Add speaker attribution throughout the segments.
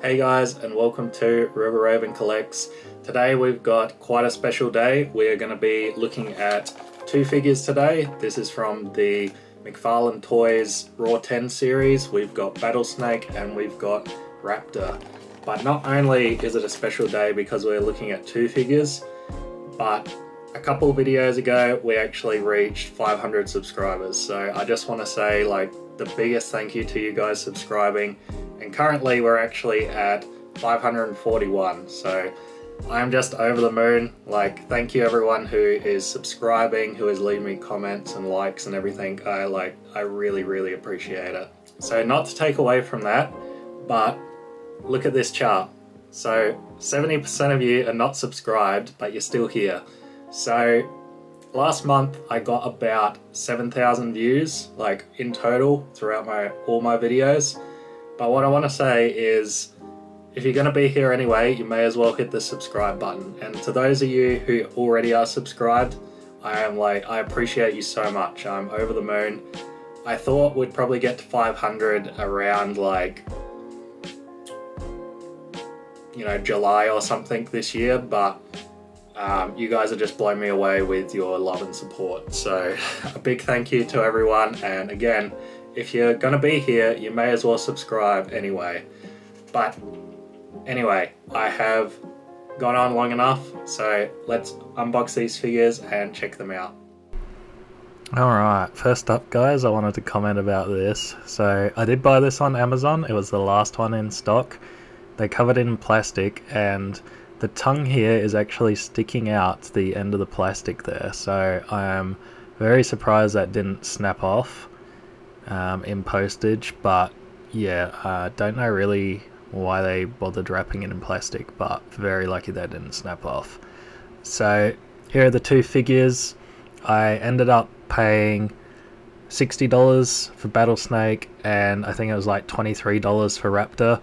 Speaker 1: Hey guys, and welcome to Raven Collects. Today we've got quite a special day. We're going to be looking at two figures today. This is from the McFarlane Toys Raw10 series. We've got Battlesnake and we've got Raptor. But not only is it a special day because we're looking at two figures, but a couple of videos ago we actually reached 500 subscribers. So I just want to say the biggest thank you to you guys subscribing. And currently we're actually at 541, so I'm just over the moon. Thank you everyone who is subscribing, who is leaving me comments and likes and everything. I really appreciate it. So not to take away from that, but look at this chart. So 70% of you are not subscribed, but you're still here. So last month I got about 7,000 views, in total throughout all my videos. But what I want to say is, if you're going to be here anyway, you may as well hit the subscribe button. And to those of you who already are subscribed, I appreciate you so much. I'm over the moon. I thought we'd probably get to 500 around July or something this year, but you guys are just blowing me away with your love and support. So a big thank you to everyone. And again, if you're gonna be here, you may as well subscribe anyway. But anyway, I have gone on long enough, so let's unbox these figures and check them out. Alright, first up guys, I wanted to comment about this. So I did buy this on Amazon. It was the last one in stock. They covered it in plastic and the tongue here is actually sticking out the end of the plastic there. So I am very surprised that didn't snap off in postage, but yeah, don't know really why they bothered wrapping it in plastic, but very lucky they didn't snap off. So here are the two figures. I ended up paying $60 for Battlesnake and I think it was $23 for Raptor.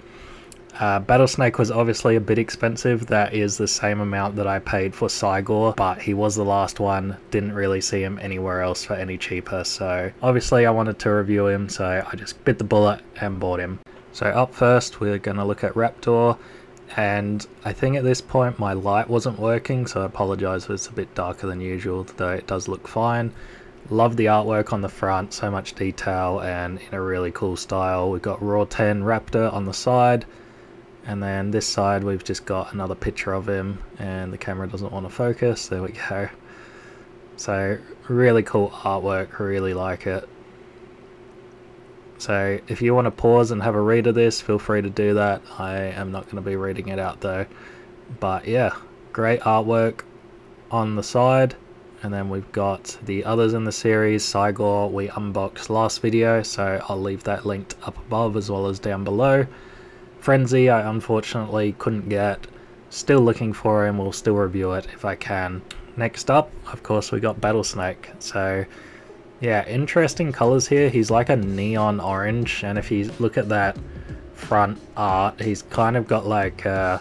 Speaker 1: Battlesnake was obviously a bit expensive. That is the same amount that I paid for Sigor, but he was the last one. Didn't really see him anywhere else for any cheaper, so obviously I wanted to review him, so I just bit the bullet and bought him. So up first we're going to look at Raptor, and I think at this point my light wasn't working, so I apologise if it's a bit darker than usual, though it does look fine. Love the artwork on the front, so much detail and in a really cool style. We've got Raw10 Raptor on the side. And then this side we've just got another picture of him and the camera doesn't want to focus. There we go. So really cool artwork, really like it. So if you want to pause and have a read of this, feel free to do that. I am not going to be reading it out though. But yeah, great artwork on the side. And then we've got the others in the series. Sigor we unboxed last video, so I'll leave that linked up above as well as down below. Frenzy I unfortunately couldn't get, still looking for him, will still review it if I can. Next up, of course, we got Battlesnake. So yeah, interesting colours here. He's like a neon orange, and if you look at that front art, he's kind of got a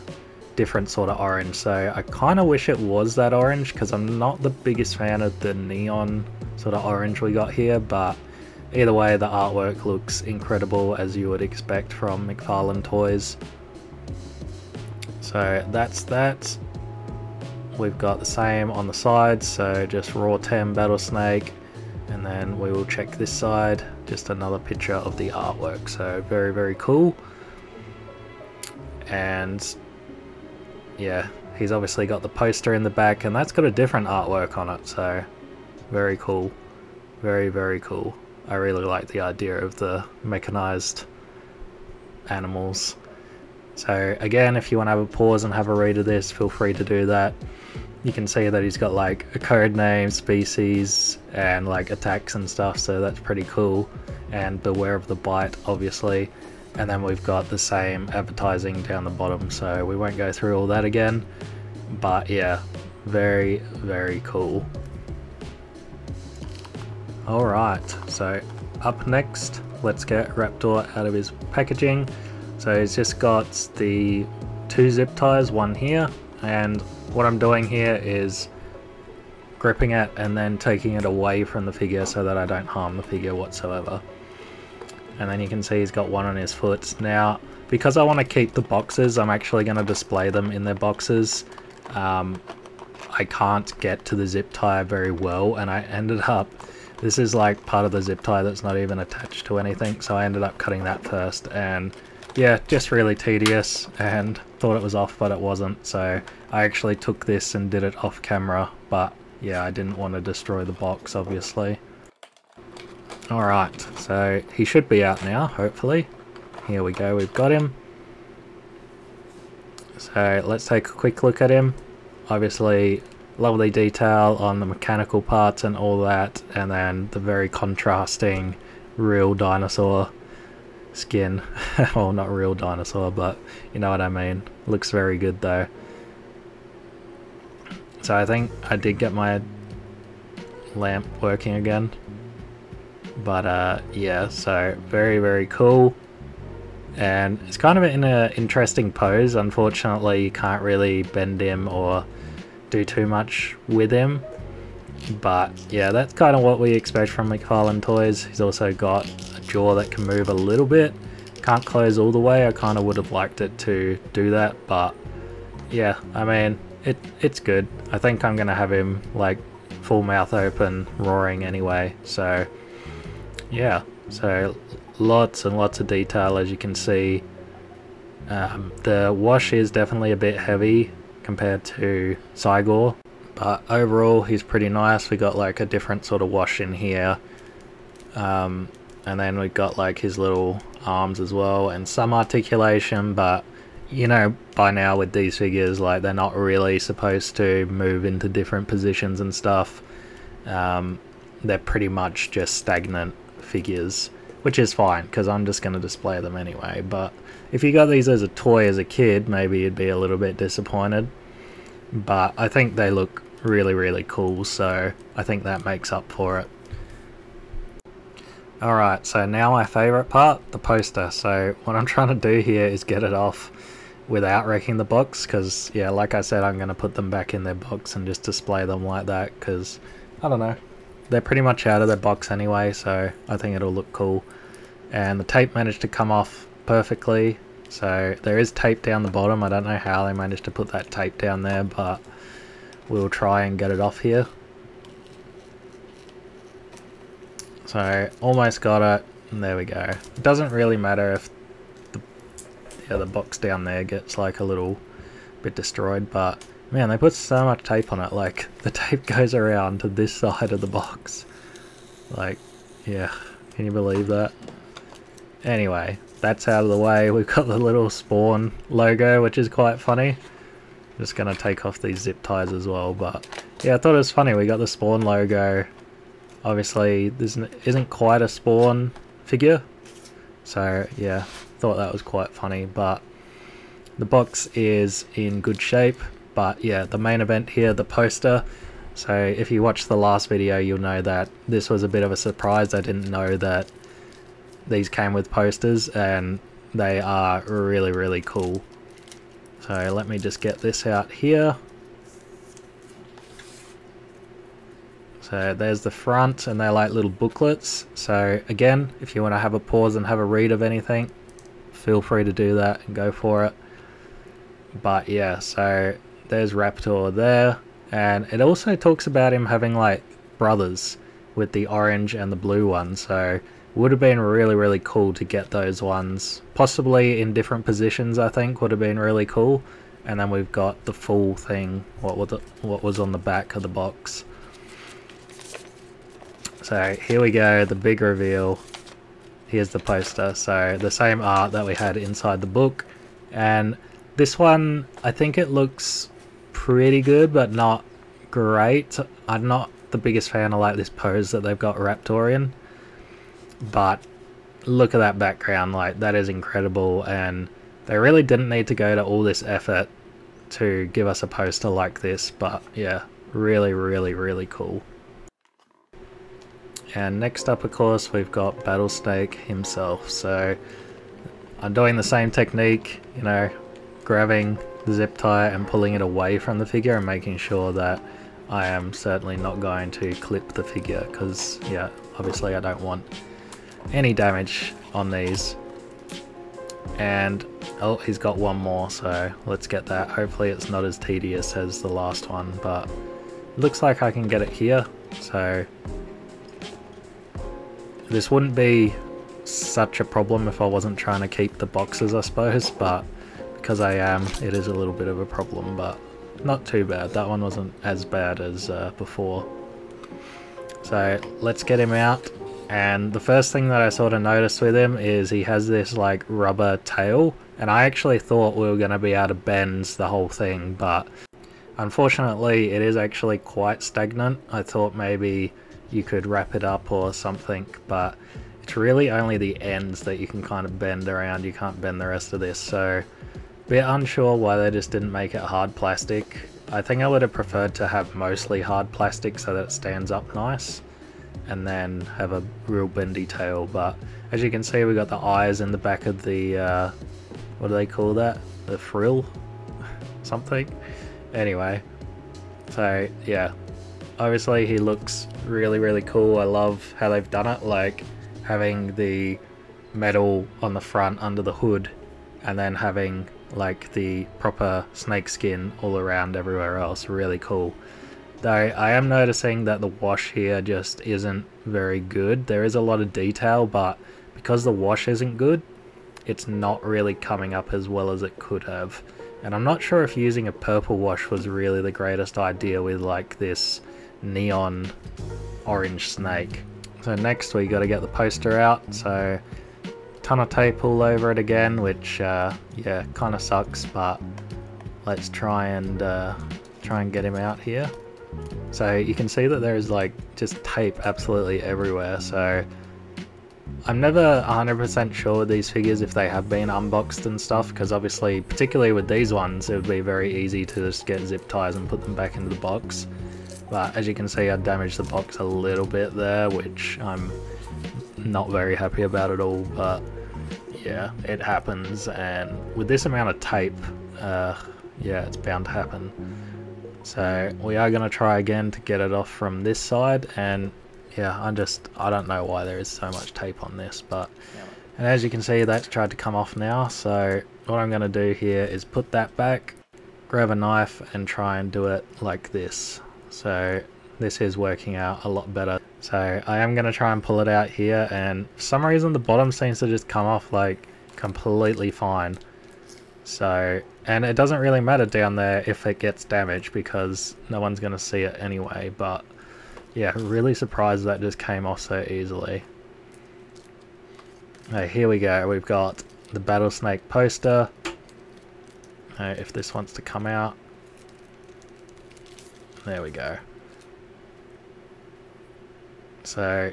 Speaker 1: different sort of orange. So I kind of wish it was that orange because I'm not the biggest fan of the neon sort of orange we got here, but either way, the artwork looks incredible as you would expect from McFarlane Toys. So that's that. We've got the same on the sides, so just Raw10 Battlesnake, and then we will check this side, just another picture of the artwork. So very cool. And yeah, he's obviously got the poster in the back, and that's got a different artwork on it, so very cool. Very cool. I really like the idea of the mechanized animals. So again, if you want to have a pause and have a read of this, feel free to do that. You can see that he's got a code name, species, and attacks and stuff, so that's pretty cool. And beware of the bite, obviously. And then we've got the same advertising down the bottom, so we won't go through all that again. But yeah, very cool. Alright, so up next, let's get Raptor out of his packaging. So he's just got the two zip ties, one here, and what I'm doing here is gripping it and then taking it away from the figure so that I don't harm the figure whatsoever. and then you can see he's got one on his foot. Now, because I want to keep the boxes, I'm actually going to display them in their boxes. I can't get to the zip tie very well, and I ended up, this is like part of the zip tie that's not even attached to anything, so I ended up cutting that first, and yeah, just really tedious, and thought it was off, but it wasn't, so I actually took this and did it off camera, but yeah, I didn't want to destroy the box, obviously. Alright, so he should be out now, hopefully. Here we go, we've got him. So let's take a quick look at him. Obviously, lovely detail on the mechanical parts and all that, and then the very contrasting real dinosaur skin. Well, not real dinosaur, but you know what I mean. Looks very good though. So I think I did get my lamp working again. But yeah, so very cool. And it's kind of in an interesting pose. Unfortunately, you can't really bend him or do too much with him. But yeah, that's kind of what we expect from McFarlane Toys. He's also got a jaw that can move a little bit. Can't close all the way. I kind of would have liked it to do that, but yeah, I mean, it's good. I think I'm going to have him like full mouth open, roaring anyway. So yeah, so lots and lots of detail, as you can see. The wash is definitely a bit heavy compared to Cygor, but overall he's pretty nice. We got like a different sort of wash in here, and then we've got like his little arms as well and some articulation, but you know, by now with these figures, like, they're not really supposed to move into different positions and stuff. They're pretty much just stagnant figures, which is fine because I'm just going to display them anyway. But if you got these as a toy as a kid, maybe you'd be a little bit disappointed, but I think they look really cool, so I think that makes up for it. Alright, so now my favourite part, the poster. So what I'm trying to do here is get it off without wrecking the box, because yeah, like I said, I'm going to put them back in their box and just display them like that, because I don't know, they're pretty much out of their box anyway, so I think it'll look cool. And the tape managed to come off perfectly, so there is tape down the bottom. I don't know how they managed to put that tape down there, but we'll try and get it off here. So almost got it, and there we go. It doesn't really matter if the box down there gets like a little bit destroyed, but man, they put so much tape on it. Like, the tape goes around to this side of the box. Like, yeah, can you believe that? Anyway, that's out of the way. We've got the little Spawn logo, which is quite funny. Just gonna take off these zip ties as well, but yeah, I thought it was funny. We got the Spawn logo. Obviously, this isn't quite a Spawn figure, so yeah, thought that was quite funny. But the box is in good shape. But yeah, the main event here, the poster. So if you watched the last video, you'll know that this was a bit of a surprise. I didn't know that these came with posters, and they are really cool. So let me just get this out here. So there's the front, and they're like little booklets. So again, if you want to have a pause and have a read of anything, feel free to do that and go for it. But yeah, so there's Raptor there, and it also talks about him having like brothers with the orange and the blue one, so it would have been really cool to get those ones, possibly in different positions. I think would have been really cool. And then we've got the full thing, what was on the back of the box. So here we go, the big reveal. Here's the poster. So the same art that we had inside the book, and this one, I think it looks pretty good, but not great. I'm not the biggest fan of like this pose that they've got Raptor in, but look at that background, like that is incredible, and they really didn't need to go to all this effort to give us a poster like this. But yeah, really cool. And next up, of course, we've got Battlesnake himself. So I'm doing the same technique, you know, grabbing the zip tie and pulling it away from the figure and making sure that I am certainly not going to clip the figure, because yeah, obviously I don't want any damage on these. And oh, he's got one more, so let's get that. Hopefully it's not as tedious as the last one, but it looks like I can get it here. So this wouldn't be such a problem if I wasn't trying to keep the boxes, I suppose, but because I am, it is a little bit of a problem, but not too bad. That one wasn't as bad as before. So let's get him out. And the first thing that I sort of noticed with him is he has this like rubber tail, and I actually thought we were going to be able to bend the whole thing, but unfortunately it is actually quite stagnant. I thought maybe you could wrap it up or something, but it's really only the ends that you can kind of bend around. You can't bend the rest of this, so a bit unsure why they just didn't make it hard plastic. I think I would have preferred to have mostly hard plastic so that it stands up nice, and then have a real bendy tail. But as you can see, we got the eyes in the back of the what do they call that, the frill something. Anyway, so yeah, obviously he looks really cool. I love how they've done it, like having the metal on the front under the hood, and then having like the proper snake skin all around everywhere else. Really cool. Though I am noticing that the wash here just isn't very good. There is a lot of detail, but because the wash isn't good, it's not really coming up as well as it could have. And I'm not sure if using a purple wash was really the greatest idea with like this neon orange snake. So next we got to get the poster out. So ton of tape all over it again, which yeah, kind of sucks, but let's try and get him out here. So you can see that there's like just tape absolutely everywhere. So I'm never 100% sure with these figures if they have been unboxed and stuff, because obviously, particularly with these ones, it would be very easy to just get zip ties and put them back into the box. But as you can see, I damaged the box a little bit there, which I'm not very happy about at all, but yeah, it happens. And with this amount of tape, yeah, it's bound to happen. So we are going to try again to get it off from this side, and yeah, I don't know why there is so much tape on this, but and as you can see, that's tried to come off now. So what I'm going to do here is put that back, grab a knife and try and do it like this. So this is working out a lot better. So I am going to try and pull it out here, and for some reason the bottom seems to just come off like completely fine. So, and it doesn't really matter down there if it gets damaged because no one's going to see it anyway, but yeah, really surprised that just came off so easily. Okay, here we go. We've got the Battle Snake poster. If this wants to come out. There we go. So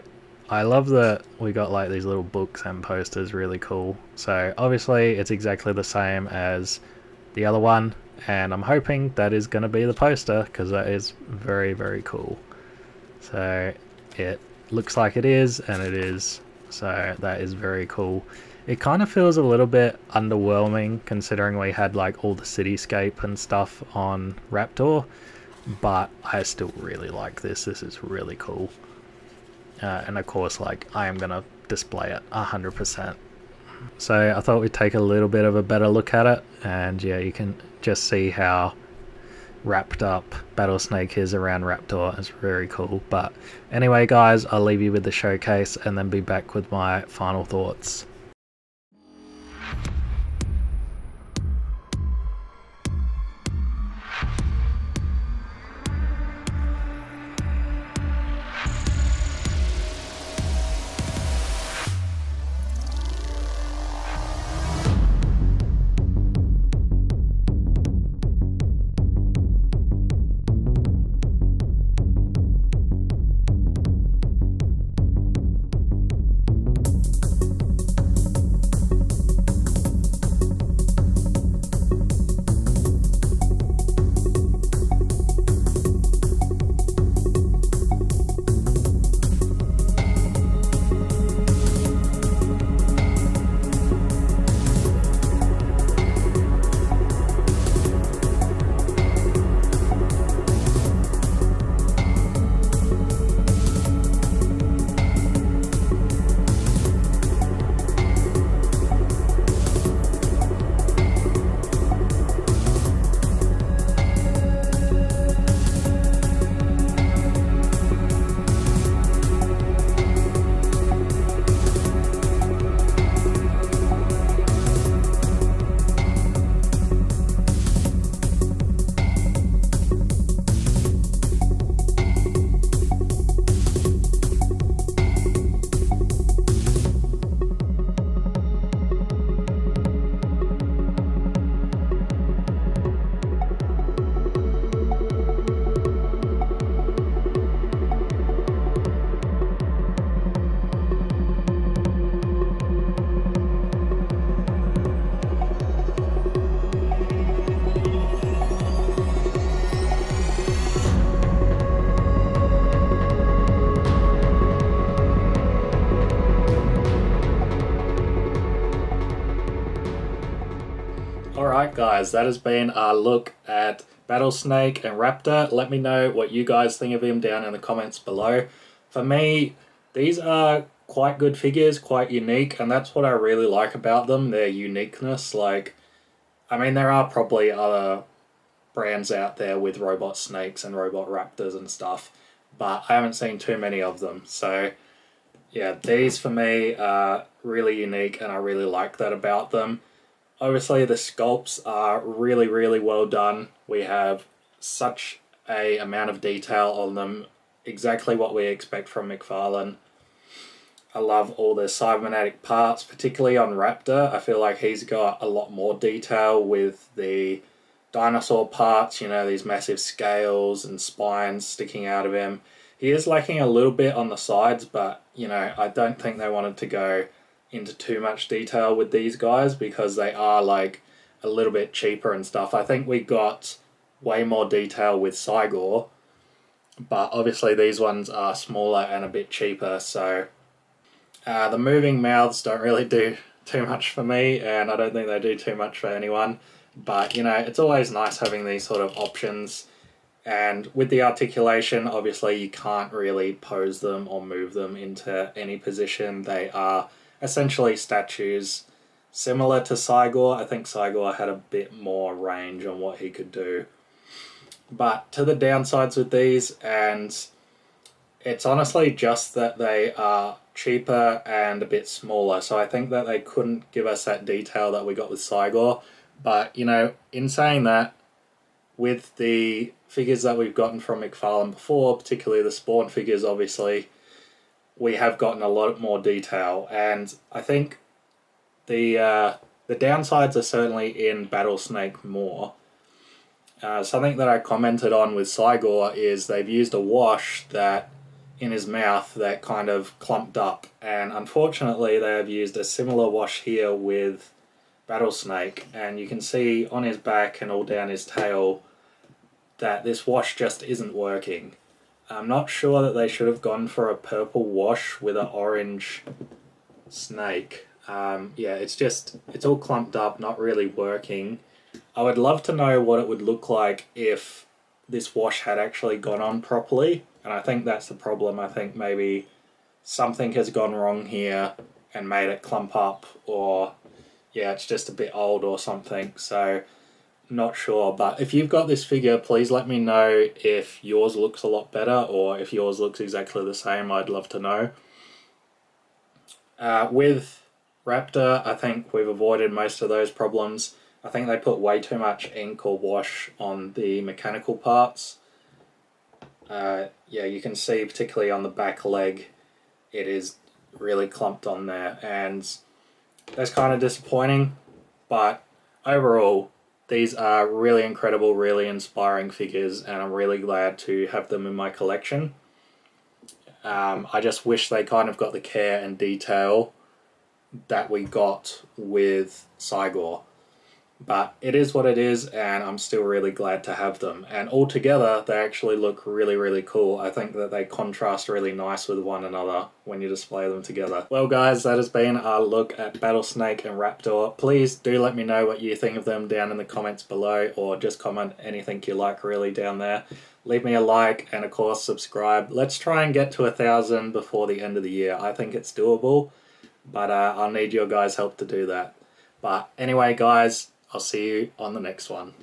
Speaker 1: I love that we got like these little books and posters, really cool. So obviously it's exactly the same as the other one, and I'm hoping that is going to be the poster because that is very cool. So it looks like it is, and it is, so that is very cool. It kind of feels a little bit underwhelming considering we had like all the cityscape and stuff on Raptor, but I still really like this. This is really cool. And of course, like, I am gonna display it 100%. So I thought we'd take a little bit of a better look at it, and yeah, you can just see how wrapped up Battle Snake is around Raptor. It's very cool. But anyway guys, I'll leave you with the showcase and then be back with my final thoughts. guys, that has been our look at Battlesnake and Raptor. Let me know what you guys think of him down in the comments below. For me, these are quite good figures, quite unique, and that's what I really like about them, their uniqueness. Like, I mean, there are probably other brands out there with robot snakes and robot raptors and stuff, but I haven't seen too many of them. So yeah, these for me are really unique and I really like that about them. Obviously the sculpts are really, really well done. We have such a amount of detail on them, exactly what we expect from McFarlane. I love all the cybernetic parts, particularly on Raptor. I feel like he's got a lot more detail with the dinosaur parts, you know, these massive scales and spines sticking out of him. He is lacking a little bit on the sides, but, you know, I don't think they wanted to go into too much detail with these guys because they are, like, a little bit cheaper and stuff. I think we got way more detail with Cygor, but obviously these ones are smaller and a bit cheaper, so the moving mouths don't really do too much for me, and I don't think they do too much for anyone. But, you know, it's always nice having these sort of options. And with the articulation, obviously you can't really pose them or move them into any position. They are essentially statues similar to Cygor. I think Cygor had a bit more range on what he could do. But to the downsides with these, and it's honestly just that they are cheaper and a bit smaller. So I think that they couldn't give us that detail that we got with Cygor. But, you know, in saying that, with the figures that we've gotten from McFarlane before, particularly the Spawn figures, obviously, we have gotten a lot more detail. And I think the downsides are certainly in Battlesnake more. Something that I commented on with Cygor is they've used a wash that in his mouth that kind of clumped up. And unfortunately, they have used a similar wash here with Battlesnake, and you can see on his back and all down his tail that this wash just isn't working. I'm not sure that they should have gone for a purple wash with an orange snake. Yeah, it's all clumped up, not really working. I would love to know what it would look like if this wash had actually gone on properly, and I think that's the problem. I think maybe something has gone wrong here and made it clump up, or yeah, it's just a bit old or something, so not sure. But if you've got this figure, please let me know if yours looks a lot better or if yours looks exactly the same. I'd love to know. With Raptor, I think we've avoided most of those problems. I think they put way too much ink or wash on the mechanical parts. Yeah, you can see particularly on the back leg, it is really clumped on there, and that's kind of disappointing, but overall, these are really incredible, really inspiring figures, and I'm really glad to have them in my collection. I just wish they kind of got the care and detail that we got with Cygor. But it is what it is, and I'm still really glad to have them. And altogether, they actually look really, really cool. I think that they contrast really nice with one another when you display them together. Well guys, that has been our look at Battlesnake and Raptor. Please do let me know what you think of them down in the comments below, or just comment anything you like really down there. Leave me a like, and of course subscribe. Let's try and get to 1,000 before the end of the year. I think it's doable, but I'll need your guys' help to do that. But anyway guys, I'll see you on the next one.